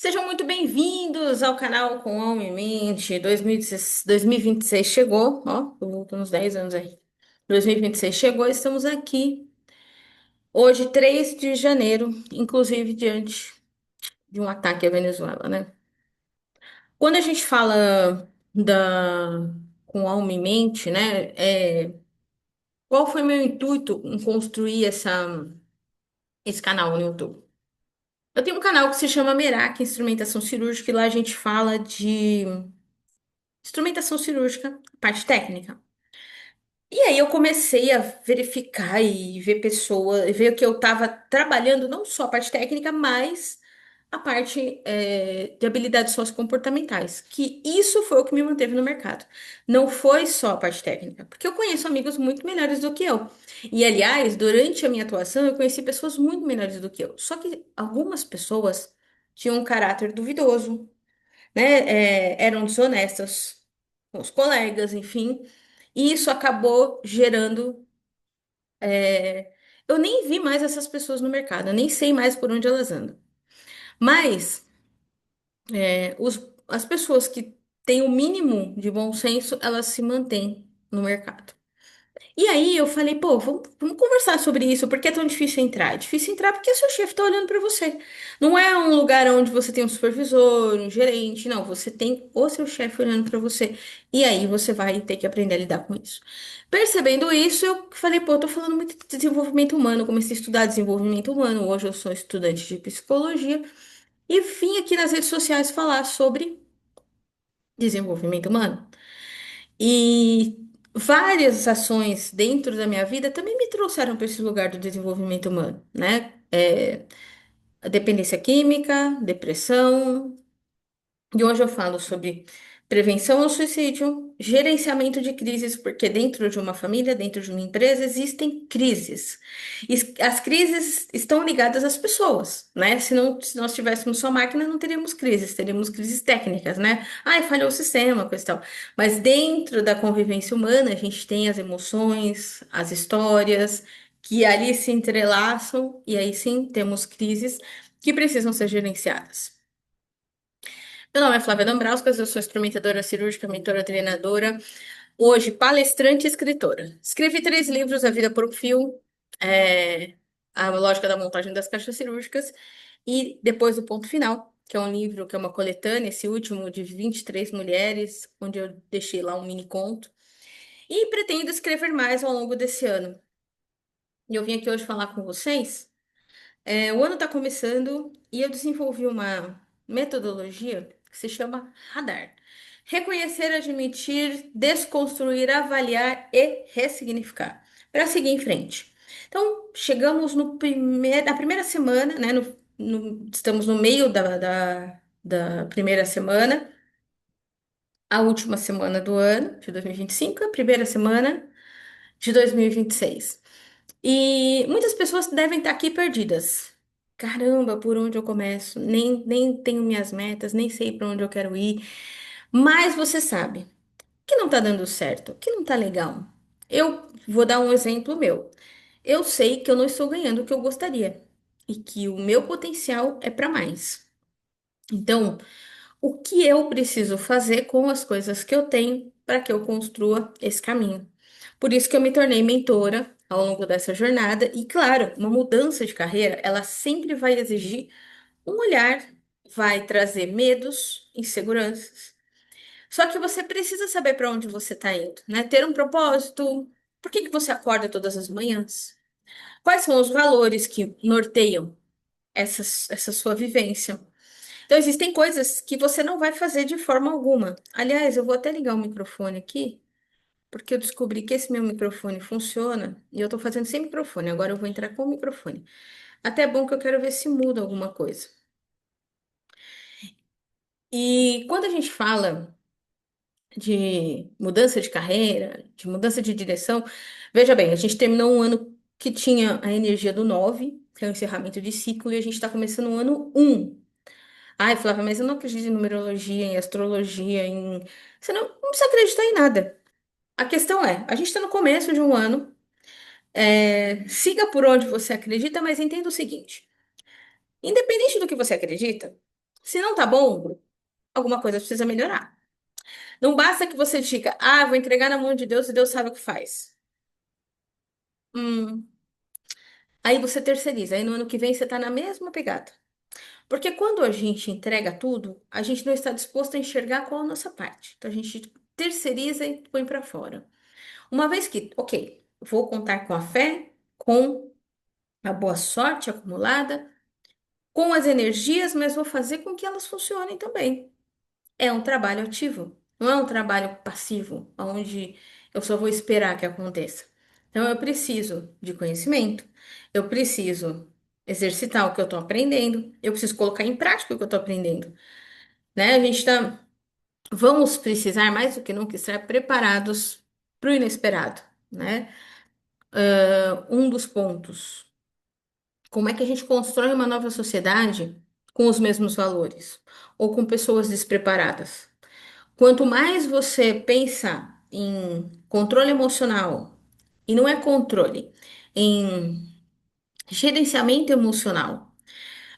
Sejam muito bem-vindos ao canal Com Alma em Mente. 2026 chegou, ó, eu volto uns 10 anos aí. 2026 chegou, estamos aqui hoje, 3 de janeiro, inclusive diante de um ataque à Venezuela, né? Quando a gente fala da Com Alma em Mente, né, qual foi meu intuito em construir esse canal no YouTube? Eu tenho um canal que se chama Merak Instrumentação Cirúrgica e lá a gente fala de instrumentação cirúrgica, parte técnica. E aí eu comecei a verificar e ver pessoas, ver que eu estava trabalhando não só a parte técnica, mas a parte de habilidades sociocomportamentais, que isso foi o que me manteve no mercado. Não foi só a parte técnica, porque eu conheço amigos muito melhores do que eu. E aliás, durante a minha atuação, eu conheci pessoas muito melhores do que eu. Só que algumas pessoas tinham um caráter duvidoso, né? Eram desonestas com os colegas, enfim. E isso acabou gerando. Eu nem vi mais essas pessoas no mercado, eu nem sei mais por onde elas andam. Mas as pessoas que têm o mínimo de bom senso, elas se mantêm no mercado. E aí eu falei, pô, vamos conversar sobre isso. Por que é tão difícil entrar? É difícil entrar porque seu chefe está olhando para você. Não é um lugar onde você tem um supervisor, um gerente, não. Você tem o seu chefe olhando para você. E aí você vai ter que aprender a lidar com isso. Percebendo isso, eu falei, pô, eu tô falando muito de desenvolvimento humano. Comecei a estudar desenvolvimento humano. Hoje eu sou estudante de psicologia. E vim aqui nas redes sociais falar sobre desenvolvimento humano. E várias ações dentro da minha vida também me trouxeram para esse lugar do desenvolvimento humano, né? A dependência química, depressão, e hoje eu falo sobre prevenção ao suicídio, gerenciamento de crises, porque dentro de uma família, dentro de uma empresa, existem crises. E as crises estão ligadas às pessoas, né? Se nós tivéssemos só máquina, não teríamos crises, teríamos crises técnicas, né? Ai, falhou o sistema, coisa e tal. Mas dentro da convivência humana, a gente tem as emoções, as histórias, que ali se entrelaçam, e aí sim temos crises que precisam ser gerenciadas. Meu nome é Flávia Dombrauskas, eu sou instrumentadora cirúrgica, mentora, treinadora, hoje palestrante e escritora. Escrevi 3 livros, A Vida por um Fio, é, A Lógica da Montagem das Caixas Cirúrgicas e Depois do Ponto Final, que é um livro que é uma coletânea, esse último de 23 mulheres, onde eu deixei lá um mini conto. E pretendo escrever mais ao longo desse ano. E eu vim aqui hoje falar com vocês. O ano está começando e eu desenvolvi uma metodologia que se chama Radar. Reconhecer, admitir, desconstruir, avaliar e ressignificar. Para seguir em frente. Então, chegamos na primeira semana, né? Estamos no meio da primeira semana, a última semana do ano de 2025, a primeira semana de 2026. E muitas pessoas devem estar aqui perdidas. Caramba, por onde eu começo? Nem tenho minhas metas, nem sei para onde eu quero ir. Mas você sabe que não está dando certo, que não está legal. Eu vou dar um exemplo meu. Eu sei que eu não estou ganhando o que eu gostaria e que o meu potencial é para mais. Então, o que eu preciso fazer com as coisas que eu tenho para que eu construa esse caminho? Por isso que eu me tornei mentora ao longo dessa jornada e, claro, uma mudança de carreira, ela sempre vai exigir um olhar, vai trazer medos, inseguranças. Só que você precisa saber para onde você está indo, né? Ter um propósito. Por que que você acorda todas as manhãs? Quais são os valores que norteiam essa sua vivência? Então, existem coisas que você não vai fazer de forma alguma. Aliás, eu vou até ligar o microfone aqui, porque eu descobri que esse meu microfone funciona e eu tô fazendo sem microfone. Agora eu vou entrar com o microfone. Até é bom que eu quero ver se muda alguma coisa. E quando a gente fala de mudança de carreira, de mudança de direção, veja bem, a gente terminou um ano que tinha a energia do 9, que é o encerramento de ciclo, e a gente está começando o ano 1. Ai, Flávia, mas eu não acredito em numerologia, em astrologia, em. Você não precisa acreditar em nada. A questão é, a gente está no começo de um ano, siga por onde você acredita, mas entenda o seguinte: independente do que você acredita, Se não tá bom, alguma coisa precisa melhorar. Não basta que você diga, ah, vou entregar na mão de Deus e Deus sabe o que faz. Hum, aí você terceiriza, aí no ano que vem você tá na mesma pegada. Porque quando a gente entrega tudo, a gente não está disposto a enxergar qual a nossa parte. Então a gente terceiriza e põe para fora. Uma vez que, ok, vou contar com a fé, com a boa sorte acumulada, com as energias, mas vou fazer com que elas funcionem também. É um trabalho ativo, não é um trabalho passivo, onde eu só vou esperar que aconteça. Então eu preciso de conhecimento, eu preciso exercitar o que eu estou aprendendo, eu preciso colocar em prática o que eu estou aprendendo, né? A gente tá, vamos precisar mais do que nunca estar preparados para o inesperado, né? Um dos pontos. Como é que a gente constrói uma nova sociedade com os mesmos valores ou com pessoas despreparadas? Quanto mais você pensa em controle emocional, e não é controle, em gerenciamento emocional.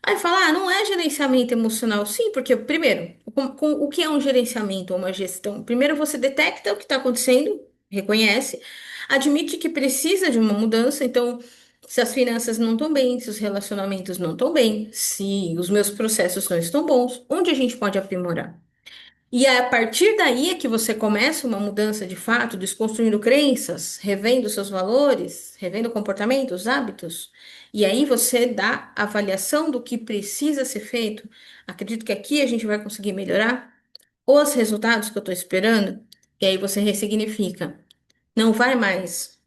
Aí fala, ah, não é gerenciamento emocional. Sim, porque, primeiro, o que é um gerenciamento ou uma gestão? Primeiro você detecta o que está acontecendo, reconhece, admite que precisa de uma mudança. Então, se as finanças não estão bem, se os relacionamentos não estão bem, se os meus processos não estão bons, onde a gente pode aprimorar? E é a partir daí é que você começa uma mudança de fato, desconstruindo crenças, revendo seus valores, revendo comportamentos, hábitos. E aí você dá avaliação do que precisa ser feito. Acredito que aqui a gente vai conseguir melhorar os resultados que eu estou esperando. E aí você ressignifica. Não vai mais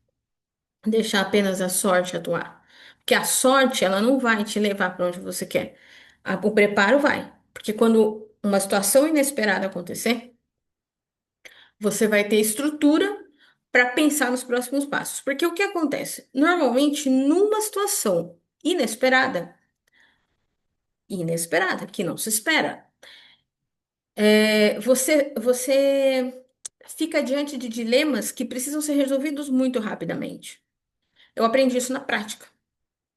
deixar apenas a sorte atuar. Porque a sorte, ela não vai te levar para onde você quer. O preparo vai. Porque quando uma situação inesperada acontecer, você vai ter estrutura para pensar nos próximos passos. Porque o que acontece? Normalmente, numa situação inesperada, que não se espera, você fica diante de dilemas que precisam ser resolvidos muito rapidamente. Eu aprendi isso na prática,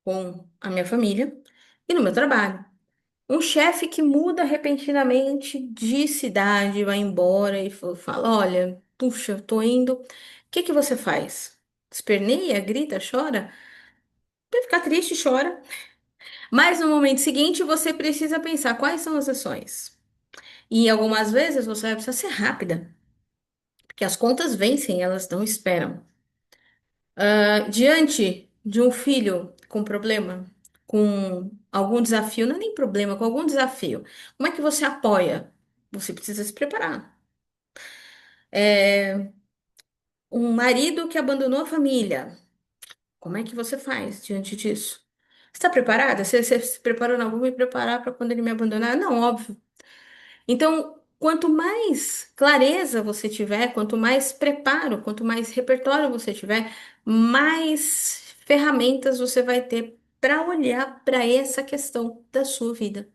com a minha família e no meu trabalho. Um chefe que muda repentinamente de cidade, vai embora e fala: Olha, puxa, eu tô indo. O que que você faz? Esperneia, grita, chora? Vai ficar triste, chora. Mas no momento seguinte você precisa pensar quais são as ações. E algumas vezes você vai precisar ser rápida, porque as contas vencem, elas não esperam. Diante de um filho com problema, com algum desafio, não é nem problema, com algum desafio, como é que você apoia? Você precisa se preparar. Um marido que abandonou a família, como é que você faz diante disso? Você está preparada? Você se preparou? Não, vou me preparar para quando ele me abandonar? Não, óbvio. Então, quanto mais clareza você tiver, quanto mais preparo, quanto mais repertório você tiver, mais ferramentas você vai ter para olhar para essa questão da sua vida.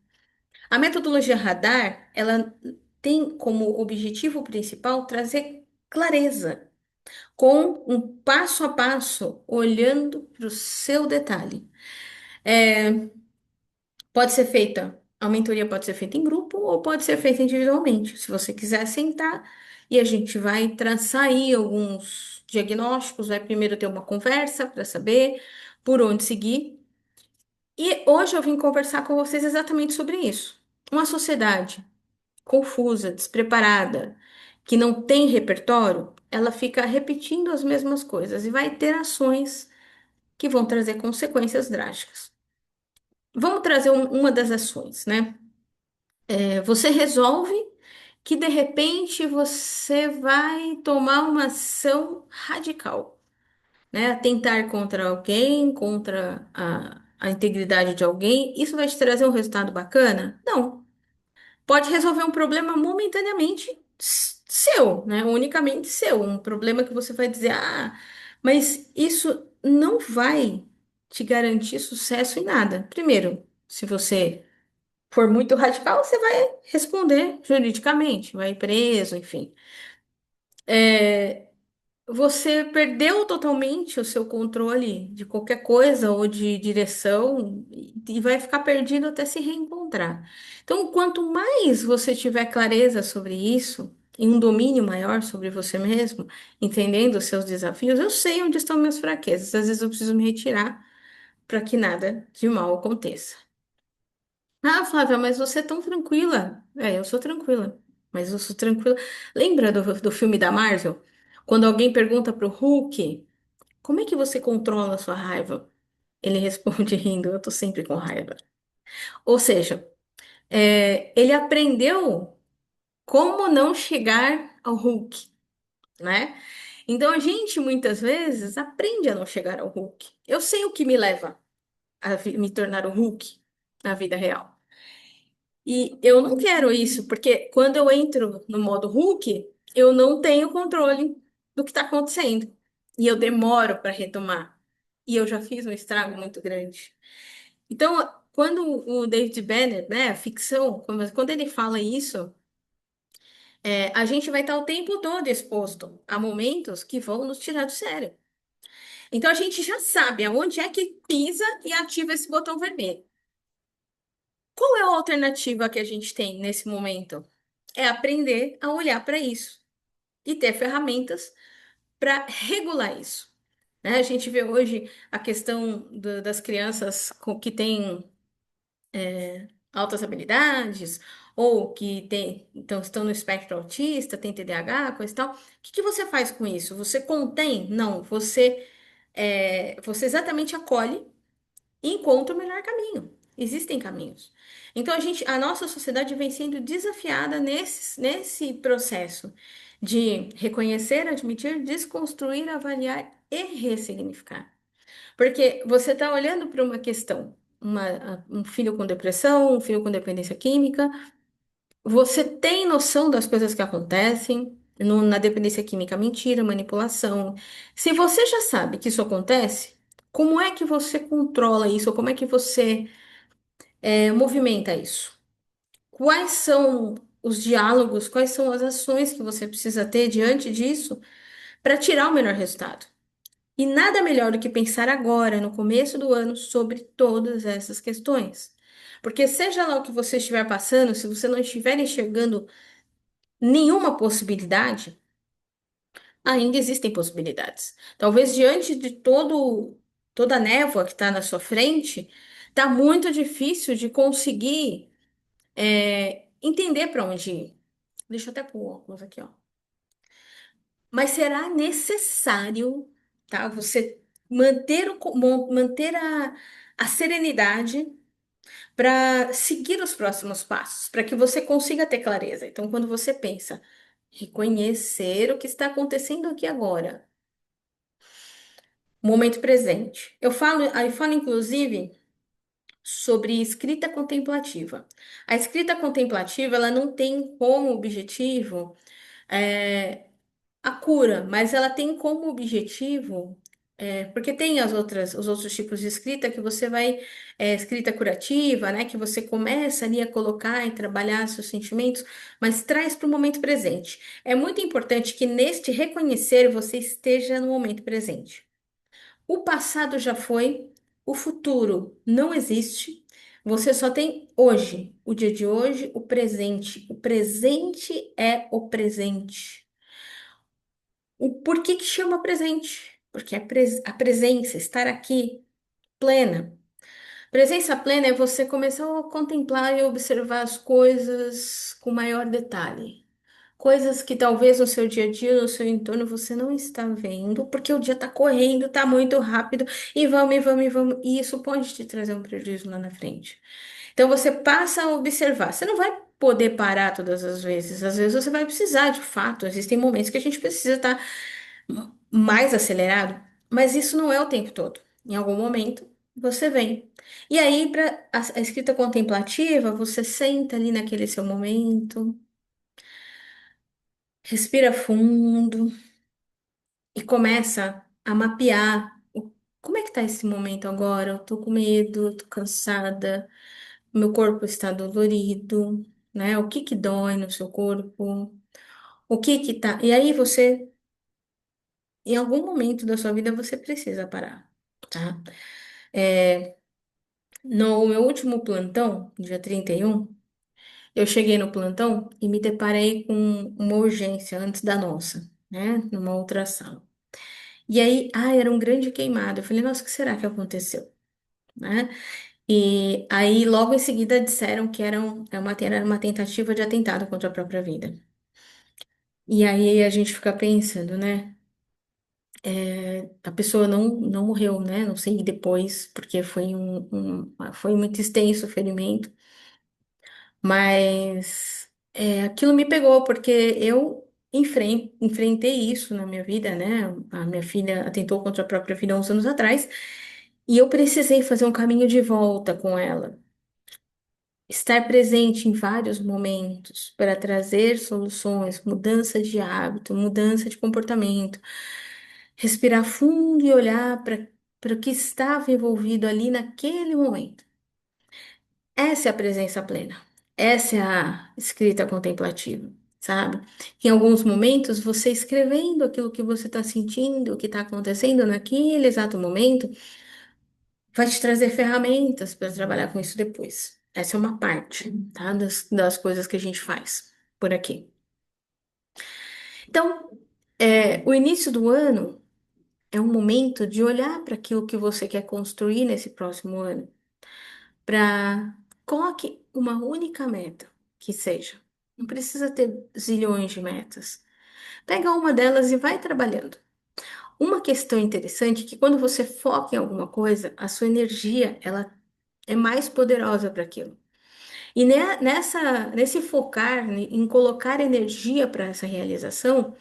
A metodologia Radar, ela tem como objetivo principal trazer clareza, com um passo a passo, olhando para o seu detalhe. Pode ser feita, a mentoria pode ser feita em grupo ou pode ser feita individualmente. Se você quiser sentar e a gente vai traçar aí alguns diagnósticos, vai primeiro ter uma conversa para saber por onde seguir. E hoje eu vim conversar com vocês exatamente sobre isso. Uma sociedade confusa, despreparada, que não tem repertório, ela fica repetindo as mesmas coisas e vai ter ações que vão trazer consequências drásticas. Vamos trazer uma das ações, né? Você resolve que de repente você vai tomar uma ação radical, né? Atentar contra alguém, contra a integridade de alguém. Isso vai te trazer um resultado bacana? Não. Pode resolver um problema momentaneamente seu, né? Unicamente seu. Um problema que você vai dizer, ah, mas isso não vai te garantir sucesso em nada. Primeiro, se você for muito radical, você vai responder juridicamente, vai preso, enfim. você perdeu totalmente o seu controle de qualquer coisa ou de direção e vai ficar perdido até se reencontrar. Então, quanto mais você tiver clareza sobre isso e um domínio maior sobre você mesmo, entendendo os seus desafios, eu sei onde estão minhas fraquezas. Às vezes eu preciso me retirar para que nada de mal aconteça. Ah, Flávia, mas você é tão tranquila. É, eu sou tranquila, mas eu sou tranquila. Lembra do filme da Marvel? Quando alguém pergunta pro Hulk, como é que você controla a sua raiva? Ele responde rindo, eu tô sempre com raiva. Ou seja, ele aprendeu como não chegar ao Hulk, né? Então a gente muitas vezes aprende a não chegar ao Hulk. Eu sei o que me leva a me tornar o Hulk na vida real. E eu não quero isso, porque quando eu entro no modo Hulk, eu não tenho controle do que está acontecendo. E eu demoro para retomar. E eu já fiz um estrago muito grande. Então, quando o David Bennett, né, a ficção, quando ele fala isso, a gente vai estar o tempo todo exposto a momentos que vão nos tirar do sério. Então, a gente já sabe aonde é que pisa e ativa esse botão vermelho. Qual é a alternativa que a gente tem nesse momento? É aprender a olhar para isso e ter ferramentas para regular isso. Né? A gente vê hoje a questão das crianças que têm altas habilidades ou que então, estão no espectro autista, tem TDAH, coisa e tal. O que que você faz com isso? Você contém? Não, você exatamente acolhe e encontra o melhor caminho. Existem caminhos. Então, a nossa sociedade vem sendo desafiada nesse processo de reconhecer, admitir, desconstruir, avaliar e ressignificar. Porque você está olhando para uma questão, um filho com depressão, um filho com dependência química, você tem noção das coisas que acontecem. Na dependência química, mentira, manipulação. Se você já sabe que isso acontece, como é que você controla isso? Ou como é que você movimenta isso? Quais são os diálogos, quais são as ações que você precisa ter diante disso para tirar o melhor resultado? E nada melhor do que pensar agora, no começo do ano, sobre todas essas questões. Porque seja lá o que você estiver passando, se você não estiver enxergando nenhuma possibilidade, ainda existem possibilidades. Talvez diante de toda a névoa que está na sua frente, está muito difícil de conseguir entender para onde ir. Deixa eu até pôr o óculos aqui, ó. Mas será necessário, tá? Você manter a serenidade para seguir os próximos passos, para que você consiga ter clareza. Então, quando você pensa, reconhecer o que está acontecendo aqui agora, momento presente. Eu falo inclusive sobre escrita contemplativa. A escrita contemplativa, ela não tem como objetivo é, a cura, mas ela tem como objetivo, porque tem os outros tipos de escrita que você vai, escrita curativa, né, que você começa ali a colocar e trabalhar seus sentimentos, mas traz para o momento presente. É muito importante que neste reconhecer você esteja no momento presente. O passado já foi, o futuro não existe. Você só tem hoje, o dia de hoje, o presente. O presente é o presente. O porquê que chama presente? Porque a presença, estar aqui, plena. Presença plena é você começar a contemplar e observar as coisas com maior detalhe. Coisas que talvez no seu dia a dia, no seu entorno, você não está vendo, porque o dia está correndo, está muito rápido, e vamos, e vamos, e vamos, e isso pode te trazer um prejuízo lá na frente. Então você passa a observar. Você não vai poder parar todas as vezes. Às vezes você vai precisar, de fato. Existem momentos que a gente precisa estar mais acelerado, mas isso não é o tempo todo. Em algum momento você vem. E aí, para a escrita contemplativa, você senta ali naquele seu momento, respira fundo e começa a mapear como é que tá esse momento agora? Eu tô com medo, eu tô cansada, meu corpo está dolorido, né? O que que dói no seu corpo? O que que tá? E aí você em algum momento da sua vida você precisa parar, tá? É, no meu último plantão, dia 31, eu cheguei no plantão e me deparei com uma urgência antes da nossa, né? Numa outra sala. E aí, era um grande queimado. Eu falei, nossa, o que será que aconteceu? Né? E aí, logo em seguida, disseram que era uma tentativa de atentado contra a própria vida. E aí a gente fica pensando, né? A pessoa não morreu, né? Não sei depois, porque foi muito extenso o ferimento, mas aquilo me pegou, porque eu enfrentei isso na minha vida, né? A minha filha atentou contra a própria vida há uns anos atrás, e eu precisei fazer um caminho de volta com ela. Estar presente em vários momentos para trazer soluções, mudança de hábito, mudança de comportamento, respirar fundo e olhar para o que estava envolvido ali naquele momento. Essa é a presença plena. Essa é a escrita contemplativa, sabe? Em alguns momentos, você escrevendo aquilo que você está sentindo, o que está acontecendo naquele exato momento, vai te trazer ferramentas para trabalhar com isso depois. Essa é uma parte, tá? Das coisas que a gente faz por aqui. Então, o início do ano é um momento de olhar para aquilo que você quer construir nesse próximo ano, para coloque uma única meta, que seja. Não precisa ter zilhões de metas. Pega uma delas e vai trabalhando. Uma questão interessante é que quando você foca em alguma coisa, a sua energia, ela é mais poderosa para aquilo. E nesse focar, em colocar energia para essa realização,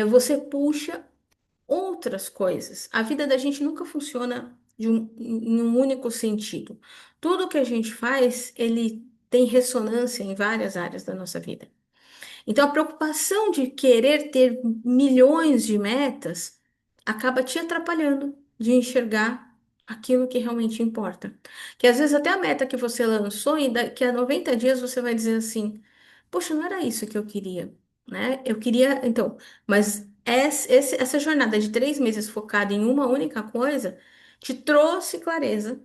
você puxa outras coisas. A vida da gente nunca funciona em um único sentido. Tudo que a gente faz, ele tem ressonância em várias áreas da nossa vida. Então, a preocupação de querer ter milhões de metas acaba te atrapalhando de enxergar aquilo que realmente importa. Que às vezes até a meta que você lançou, e daqui a 90 dias você vai dizer assim: poxa, não era isso que eu queria, né? Eu queria, então, mas essa jornada de 3 meses focada em uma única coisa te trouxe clareza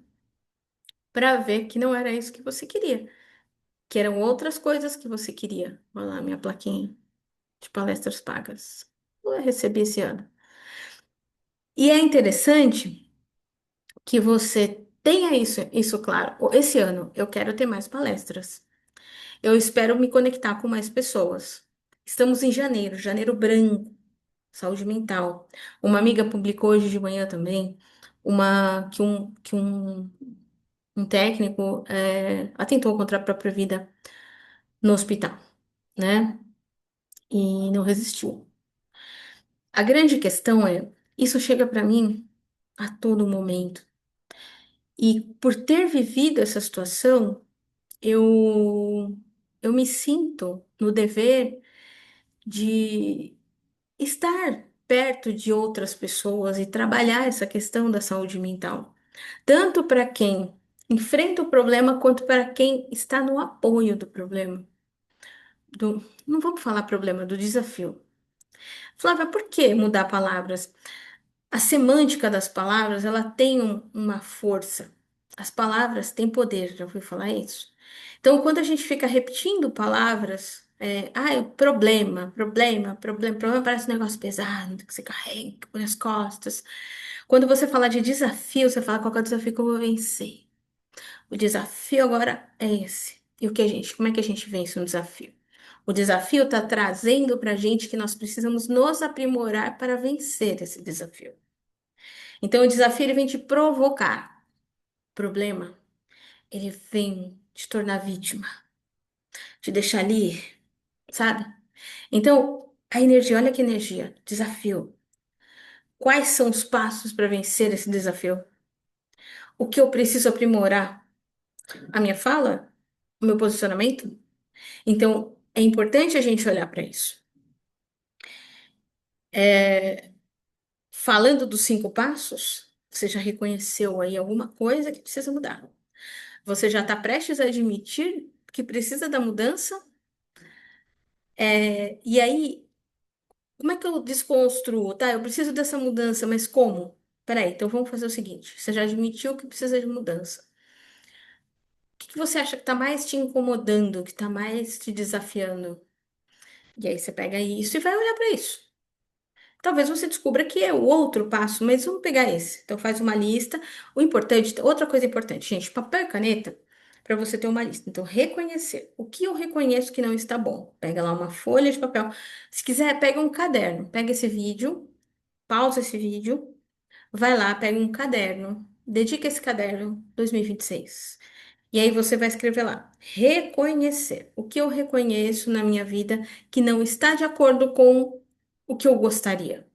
para ver que não era isso que você queria, que eram outras coisas que você queria. Olha lá, minha plaquinha de palestras pagas. Eu recebi esse ano. E é interessante que você tenha isso claro. Esse ano eu quero ter mais palestras. Eu espero me conectar com mais pessoas. Estamos em janeiro, janeiro branco, saúde mental. Uma amiga publicou hoje de manhã também um técnico atentou contra a própria vida no hospital, né? E não resistiu. A grande questão isso chega para mim a todo momento. E por ter vivido essa situação, eu, eu me sinto no dever de estar perto de outras pessoas e trabalhar essa questão da saúde mental, tanto para quem enfrenta o problema, quanto para quem está no apoio do problema. Não vamos falar problema, do desafio. Flávia, por que mudar palavras? A semântica das palavras, ela tem uma força. As palavras têm poder, já ouviu falar isso? Então, quando a gente fica repetindo palavras, problema parece um negócio pesado que você carrega, que põe nas costas. Quando você fala de desafio, você fala qual que é o desafio que eu vou vencer. O desafio agora é esse. E como é que a gente vence um desafio? O desafio está trazendo para a gente que nós precisamos nos aprimorar para vencer esse desafio. Então, o desafio ele vem te provocar. O problema, ele vem te tornar vítima, te deixar ali, sabe? Então, a energia, olha que energia, desafio. Quais são os passos para vencer esse desafio? O que eu preciso aprimorar? A minha fala? O meu posicionamento? Então, é importante a gente olhar para isso. Falando dos 5 passos, você já reconheceu aí alguma coisa que precisa mudar. Você já está prestes a admitir que precisa da mudança. E aí, Como é que eu desconstruo? Tá, eu preciso dessa mudança, mas como? Peraí, então vamos fazer o seguinte: você já admitiu que precisa de mudança. O que que você acha que está mais te incomodando, que está mais te desafiando? E aí você pega isso e vai olhar para isso. Talvez você descubra que é o outro passo, mas vamos pegar esse. Então faz uma lista. O importante, outra coisa importante, gente, papel e caneta, para você ter uma lista. Então, reconhecer. O que eu reconheço que não está bom? Pega lá uma folha de papel. Se quiser, pega um caderno. Pega esse vídeo, pausa esse vídeo, vai lá, pega um caderno, dedica esse caderno 2026. E aí você vai escrever lá, reconhecer. O que eu reconheço na minha vida que não está de acordo com o que eu gostaria.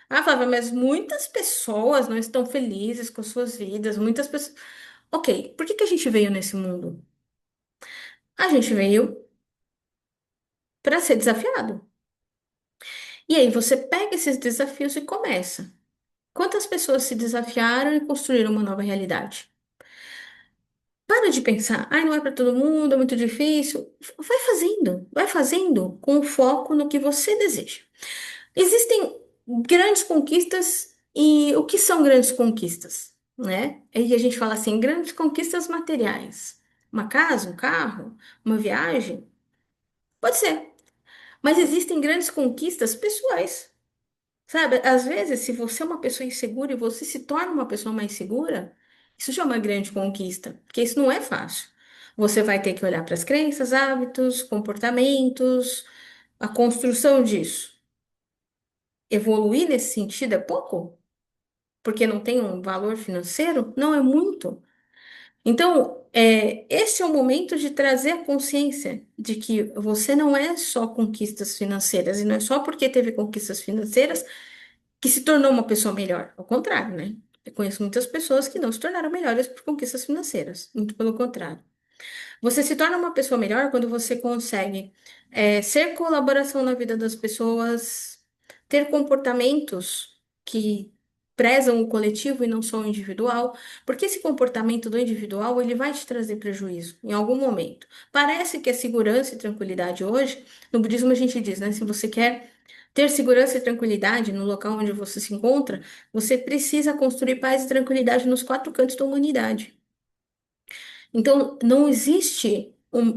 Ah, Flávia, mas muitas pessoas não estão felizes com suas vidas, muitas pessoas. Ok, por que que a gente veio nesse mundo? A gente veio para ser desafiado. E aí você pega esses desafios e começa. Quantas pessoas se desafiaram e construíram uma nova realidade? Para de pensar, ai, não é para todo mundo, é muito difícil. Vai fazendo com foco no que você deseja. Existem grandes conquistas e o que são grandes conquistas, né? Aí a gente fala assim, grandes conquistas materiais. Uma casa, um carro, uma viagem, pode ser. Mas existem grandes conquistas pessoais, sabe? Às vezes, se você é uma pessoa insegura e você se torna uma pessoa mais segura, isso já é uma grande conquista, porque isso não é fácil. Você vai ter que olhar para as crenças, hábitos, comportamentos, a construção disso. Evoluir nesse sentido é pouco? Porque não tem um valor financeiro? Não é muito. Então, esse é o momento de trazer a consciência de que você não é só conquistas financeiras, e não é só porque teve conquistas financeiras que se tornou uma pessoa melhor. Ao contrário, né? Eu conheço muitas pessoas que não se tornaram melhores por conquistas financeiras. Muito pelo contrário. Você se torna uma pessoa melhor quando você consegue ser colaboração na vida das pessoas, ter comportamentos que prezam o coletivo e não só o individual, porque esse comportamento do individual ele vai te trazer prejuízo em algum momento. Parece que é segurança e tranquilidade hoje, no budismo a gente diz, né? Se você quer ter segurança e tranquilidade no local onde você se encontra, você precisa construir paz e tranquilidade nos quatro cantos da humanidade. Então, não existe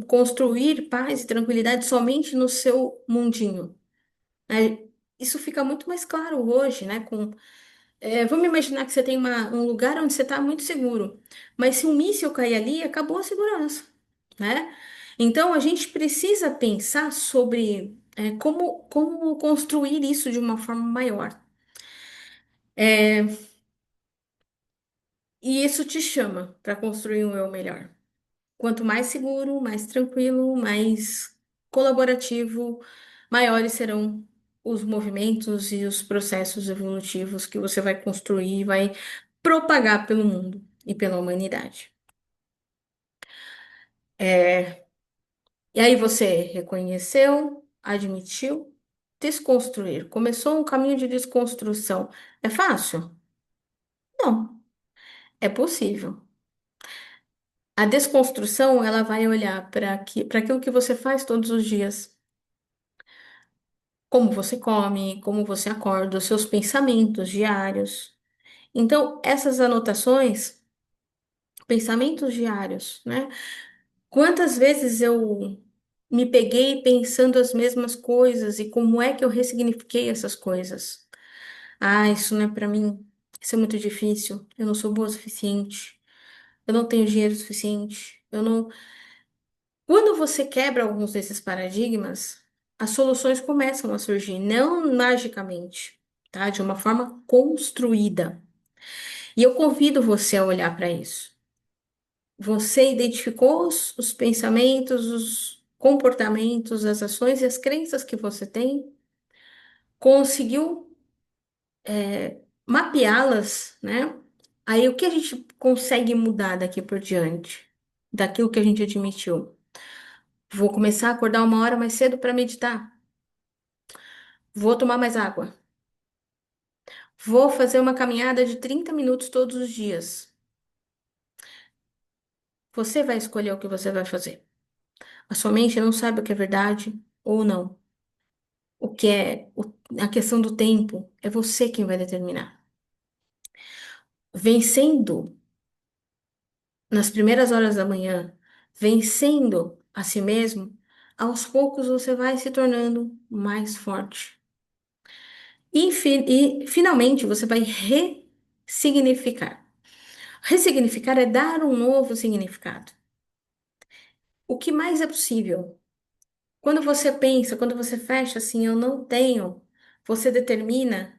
construir paz e tranquilidade somente no seu mundinho, né? Isso fica muito mais claro hoje, né? Vamos imaginar que você tem um lugar onde você está muito seguro, mas se um míssil cair ali, acabou a segurança, né? Então, a gente precisa pensar sobre como construir isso de uma forma maior. É, e isso te chama para construir um eu melhor. Quanto mais seguro, mais tranquilo, mais colaborativo, maiores serão os movimentos e os processos evolutivos que você vai construir e vai propagar pelo mundo e pela humanidade. É, e aí você reconheceu, admitiu, desconstruir. Começou um caminho de desconstrução. É fácil? Não, é possível. A desconstrução, ela vai olhar para aquilo que você faz todos os dias. Como você come, como você acorda, os seus pensamentos diários. Então, essas anotações, pensamentos diários, né? Quantas vezes eu me peguei pensando as mesmas coisas e como é que eu ressignifiquei essas coisas? Ah, isso não é para mim. Isso é muito difícil. Eu não sou boa o suficiente. Eu não tenho dinheiro suficiente. Eu não. Quando você quebra alguns desses paradigmas, as soluções começam a surgir, não magicamente, tá? De uma forma construída. E eu convido você a olhar para isso. Você identificou os pensamentos, os comportamentos, as ações e as crenças que você tem, conseguiu mapeá-las, né? Aí o que a gente consegue mudar daqui por diante, daquilo que a gente admitiu? Vou começar a acordar uma hora mais cedo para meditar. Vou tomar mais água. Vou fazer uma caminhada de 30 minutos todos os dias. Você vai escolher o que você vai fazer. A sua mente não sabe o que é verdade ou não. o que é a questão do tempo, é você quem vai determinar. Vencendo nas primeiras horas da manhã, vencendo a si mesmo, aos poucos você vai se tornando mais forte. E finalmente você vai ressignificar. Ressignificar é dar um novo significado. O que mais é possível? Quando você pensa, quando você fecha assim, eu não tenho, você determina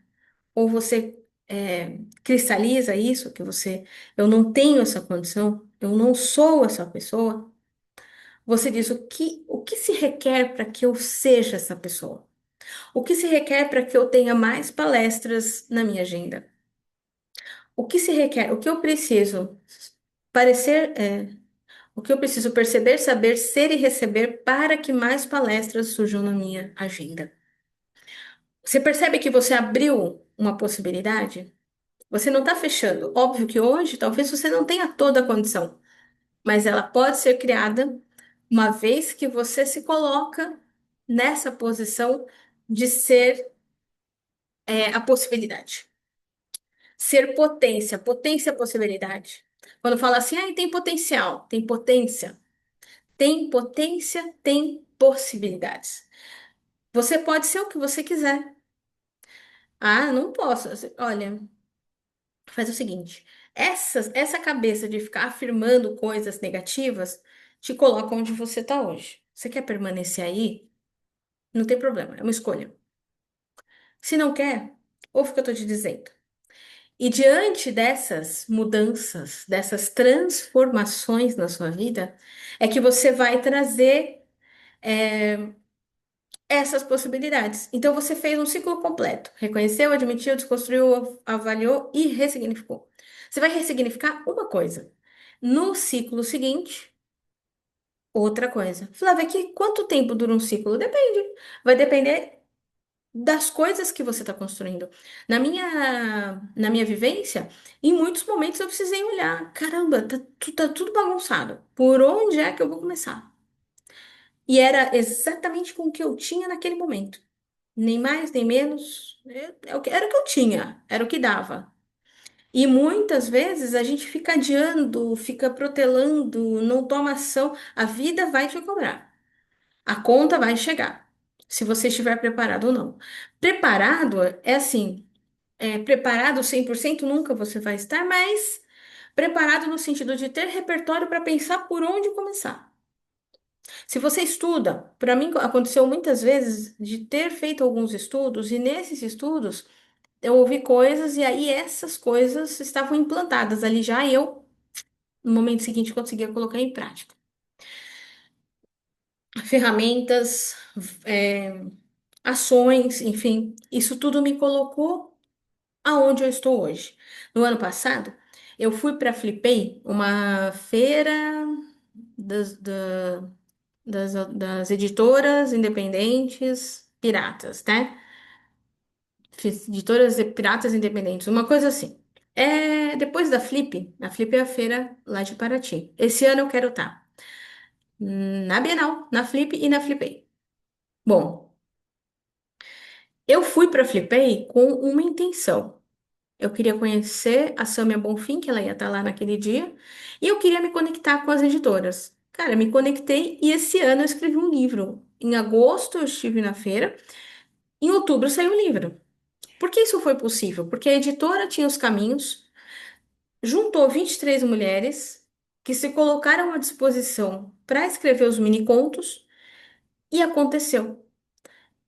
ou você cristaliza isso, que você, eu não tenho essa condição, eu não sou essa pessoa. Você diz o que se requer para que eu seja essa pessoa? O que se requer para que eu tenha mais palestras na minha agenda? O que se requer? O que eu preciso parecer, o que eu preciso perceber, saber, ser e receber para que mais palestras surjam na minha agenda? Você percebe que você abriu uma possibilidade? Você não está fechando. Óbvio que hoje talvez você não tenha toda a condição, mas ela pode ser criada uma vez que você se coloca nessa posição de ser a possibilidade. Ser potência, potência é possibilidade. Quando fala assim, ah, tem potencial, tem potência. Tem potência, tem possibilidades. Você pode ser o que você quiser. Ah, não posso. Olha, faz o seguinte: essa cabeça de ficar afirmando coisas negativas te coloca onde você está hoje. Você quer permanecer aí? Não tem problema, é uma escolha. Se não quer, ouve o que eu estou te dizendo. E diante dessas mudanças, dessas transformações na sua vida, é que você vai trazer essas possibilidades. Então você fez um ciclo completo. Reconheceu, admitiu, desconstruiu, avaliou e ressignificou. Você vai ressignificar uma coisa. No ciclo seguinte, outra coisa. Flávia, que quanto tempo dura um ciclo? Depende. Vai depender das coisas que você está construindo. Na minha vivência, em muitos momentos eu precisei olhar, caramba, tá tudo bagunçado. Por onde é que eu vou começar? E era exatamente com o que eu tinha naquele momento. Nem mais, nem menos. Era o que eu tinha, era o que dava. E muitas vezes a gente fica adiando, fica protelando, não toma ação. A vida vai te cobrar. A conta vai chegar, se você estiver preparado ou não. Preparado é assim, preparado 100% nunca você vai estar, mas preparado no sentido de ter repertório para pensar por onde começar. Se você estuda, para mim aconteceu muitas vezes de ter feito alguns estudos e nesses estudos eu ouvi coisas e aí essas coisas estavam implantadas ali já e eu, no momento seguinte, conseguia colocar em prática. Ferramentas, é, ações, enfim, isso tudo me colocou aonde eu estou hoje. No ano passado, eu fui para a Flipei, uma feira das, da- das editoras independentes piratas, né? Editoras piratas independentes, uma coisa assim. Depois da Flip, a Flip é a feira lá de Paraty. Esse ano eu quero estar na Bienal, na Flip e na Flipei. Bom, eu fui para a Flipei com uma intenção. Eu queria conhecer a Samia Bonfim, que ela ia estar lá naquele dia, e eu queria me conectar com as editoras. Cara, me conectei e esse ano eu escrevi um livro. Em agosto eu estive na feira, em outubro saiu o livro. Por que isso foi possível? Porque a editora tinha os caminhos, juntou 23 mulheres que se colocaram à disposição para escrever os mini contos e aconteceu.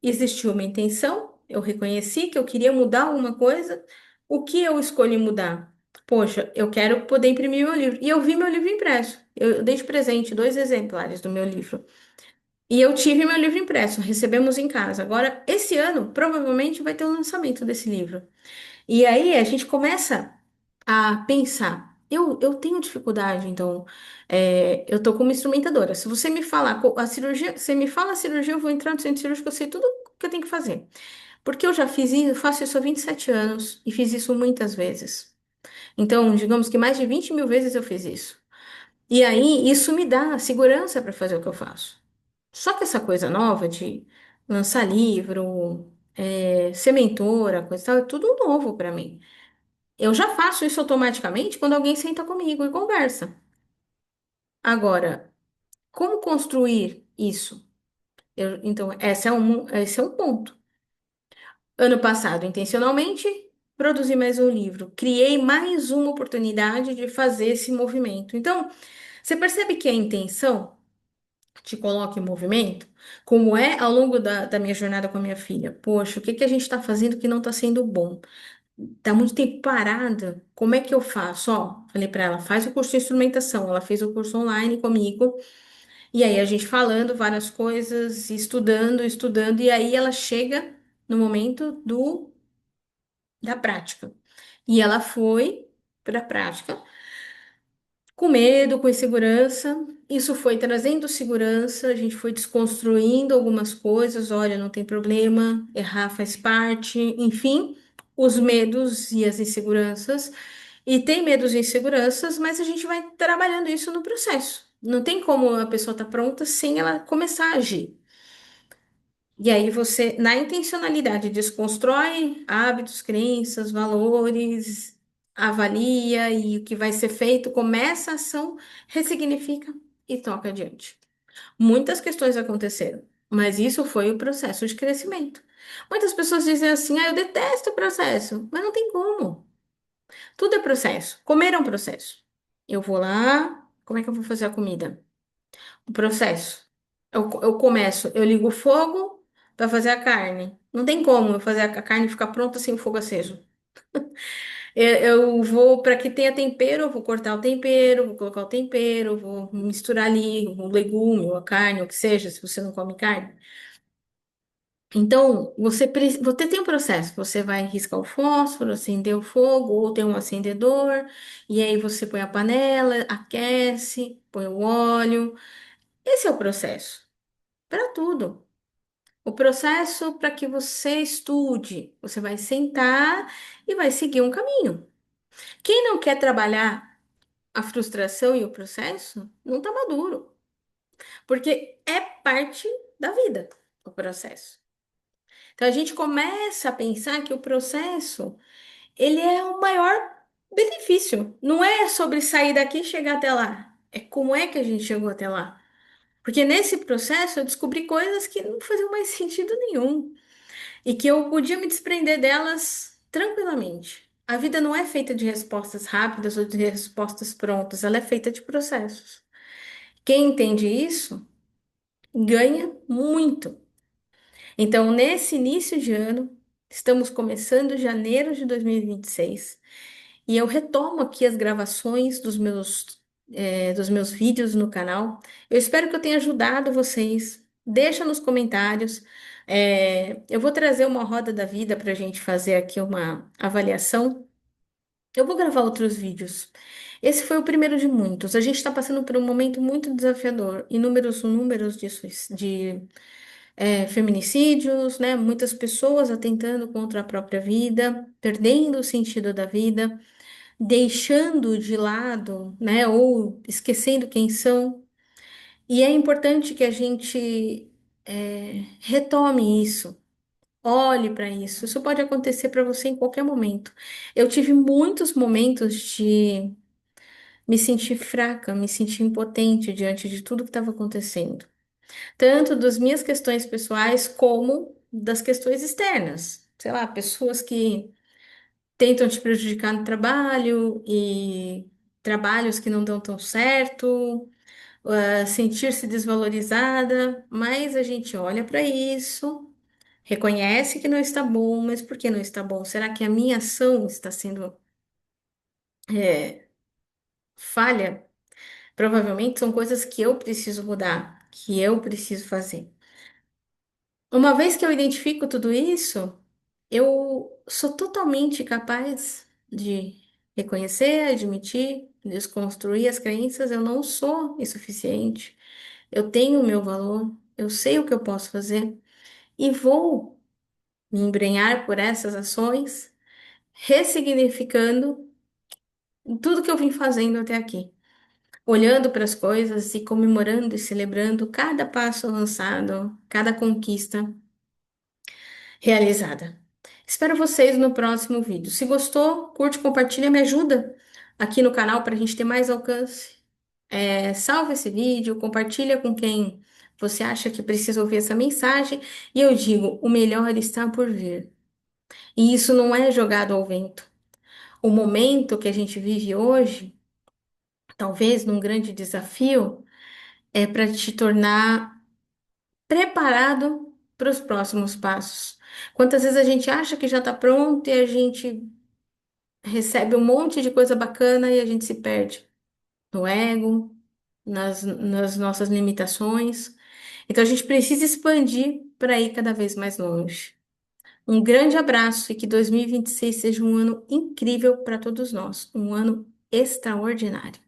Existiu uma intenção, eu reconheci que eu queria mudar alguma coisa. O que eu escolhi mudar? Poxa, eu quero poder imprimir meu livro. E eu vi meu livro impresso. Eu dei de presente 2 exemplares do meu livro. E eu tive meu livro impresso, recebemos em casa. Agora, esse ano, provavelmente vai ter o lançamento desse livro. E aí a gente começa a pensar. Eu tenho dificuldade, então eu tô como instrumentadora. Se você me falar a cirurgia, você me fala a cirurgia, eu vou entrar no centro cirúrgico, eu sei tudo que eu tenho que fazer. Porque eu já fiz isso, faço isso há 27 anos e fiz isso muitas vezes. Então, digamos que mais de 20 mil vezes eu fiz isso. E aí, isso me dá segurança para fazer o que eu faço. Só que essa coisa nova de lançar livro, ser mentora, coisa e tal, é tudo novo para mim. Eu já faço isso automaticamente quando alguém senta comigo e conversa. Agora, como construir isso? Então, esse é um ponto. Ano passado, intencionalmente, produzi mais um livro. Criei mais uma oportunidade de fazer esse movimento. Então, você percebe que a intenção te coloca em movimento? Como é ao longo da minha jornada com a minha filha? Poxa, o que que a gente está fazendo que não está sendo bom? Tá muito tempo parada. Como é que eu faço? Ó, falei para ela, faz o curso de instrumentação. Ela fez o curso online comigo. E aí a gente falando várias coisas, estudando, estudando, e aí ela chega no momento da prática. E ela foi para a prática com medo, com insegurança. Isso foi trazendo segurança, a gente foi desconstruindo algumas coisas. Olha, não tem problema, errar faz parte, enfim, os medos e as inseguranças. E tem medos e inseguranças, mas a gente vai trabalhando isso no processo. Não tem como a pessoa estar pronta sem ela começar a agir. E aí você, na intencionalidade, desconstrói hábitos, crenças, valores, avalia e o que vai ser feito, começa a ação, ressignifica e toca adiante. Muitas questões aconteceram, mas isso foi o processo de crescimento. Muitas pessoas dizem assim: ah, eu detesto o processo, mas não tem como. Tudo é processo. Comer é um processo. Eu vou lá, como é que eu vou fazer a comida? O processo. Eu começo, eu ligo o fogo para fazer a carne. Não tem como eu fazer a carne ficar pronta sem o fogo aceso. Eu vou, para que tenha tempero, eu vou cortar o tempero, vou colocar o tempero, vou misturar ali o legume, ou a carne, ou o que seja, se você não come carne. Então, você tem um processo. Você vai riscar o fósforo, acender o fogo, ou tem um acendedor, e aí você põe a panela, aquece, põe o óleo. Esse é o processo. Para tudo. O processo para que você estude, você vai sentar e vai seguir um caminho. Quem não quer trabalhar a frustração e o processo, não está maduro, porque é parte da vida, o processo. Então a gente começa a pensar que o processo, ele é o maior benefício. Não é sobre sair daqui e chegar até lá. É como é que a gente chegou até lá. Porque nesse processo eu descobri coisas que não faziam mais sentido nenhum. E que eu podia me desprender delas tranquilamente. A vida não é feita de respostas rápidas ou de respostas prontas, ela é feita de processos. Quem entende isso ganha muito. Então, nesse início de ano, estamos começando janeiro de 2026 e eu retomo aqui as gravações dos meus vídeos no canal. Eu espero que eu tenha ajudado vocês. Deixa nos comentários. Eu vou trazer uma roda da vida para a gente fazer aqui uma avaliação. Eu vou gravar outros vídeos. Esse foi o primeiro de muitos. A gente está passando por um momento muito desafiador. Inúmeros números de feminicídios, né? Muitas pessoas atentando contra a própria vida, perdendo o sentido da vida, deixando de lado, né? Ou esquecendo quem são. E é importante que a gente retome isso. Olhe para isso. Isso pode acontecer para você em qualquer momento. Eu tive muitos momentos de me sentir fraca, me sentir impotente diante de tudo que estava acontecendo, tanto das minhas questões pessoais como das questões externas. Sei lá, pessoas que tentam te prejudicar no trabalho e trabalhos que não dão tão certo, sentir-se desvalorizada, mas a gente olha para isso, reconhece que não está bom, mas por que não está bom? Será que a minha ação está sendo falha? Provavelmente são coisas que eu preciso mudar, que eu preciso fazer. Uma vez que eu identifico tudo isso, eu sou totalmente capaz de reconhecer, admitir, desconstruir as crenças. Eu não sou insuficiente. Eu tenho o meu valor, eu sei o que eu posso fazer e vou me embrenhar por essas ações, ressignificando tudo que eu vim fazendo até aqui, olhando para as coisas e comemorando e celebrando cada passo avançado, cada conquista. realizada. Espero vocês no próximo vídeo. Se gostou, curte, compartilha, me ajuda aqui no canal para a gente ter mais alcance. Salva esse vídeo, compartilha com quem você acha que precisa ouvir essa mensagem. E eu digo, o melhor está por vir. E isso não é jogado ao vento. O momento que a gente vive hoje, talvez num grande desafio, é para te tornar preparado para os próximos passos. Quantas vezes a gente acha que já está pronto e a gente recebe um monte de coisa bacana e a gente se perde no ego, nas nossas limitações. Então a gente precisa expandir para ir cada vez mais longe. Um grande abraço e que 2026 seja um ano incrível para todos nós, um ano extraordinário.